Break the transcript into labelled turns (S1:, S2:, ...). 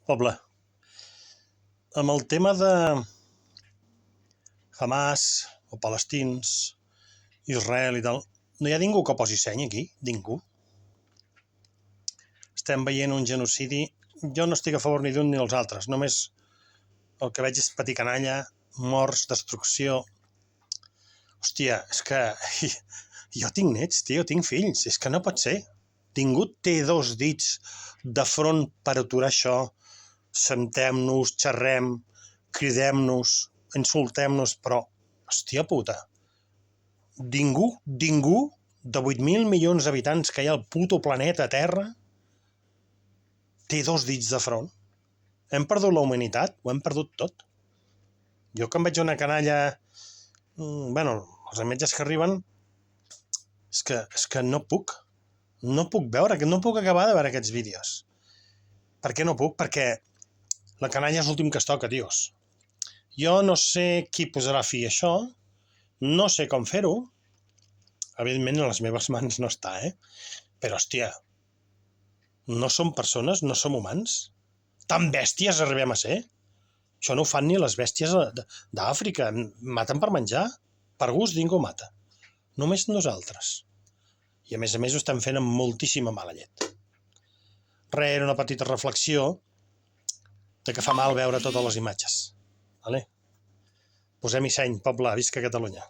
S1: Poble, amb el tema de Hamas o palestins, Israel i tal, no hi ha ningú que posi seny aquí, ningú. Estem veient un genocidi. Jo no estic a favor ni d'un ni dels altres, només el que veig és patir canalla, morts, destrucció. Hòstia, és que jo tinc nets, tio, tinc fills, és que no pot ser. Ningú té dos dits de front per aturar això. Sentem-nos, xerrem, cridem-nos, insultem-nos, però, hòstia puta, ningú de 8.000 milions d'habitants que hi ha al puto planeta Terra té dos dits de front. Hem perdut la humanitat, ho hem perdut tot. Jo que em veig una canalla, els metges que arriben, és que no puc veure, no puc acabar de veure aquests vídeos. Per què no puc? Perquè la canalla és l'últim que es toca, tios. Jo no sé qui posarà fi a això, no sé com fer-ho, evidentment a les meves mans no està, però, hòstia, no som persones, no som humans? Tan bèsties arribem a ser? Això no ho fan ni les bèsties d'Àfrica, maten per menjar, per gust ningú mata, només nosaltres. I a més ho estem fent amb moltíssima mala llet. Res, era una petita reflexió de que fa mal veure totes les imatges. Vale? Posem-hi seny, poble, visca Catalunya.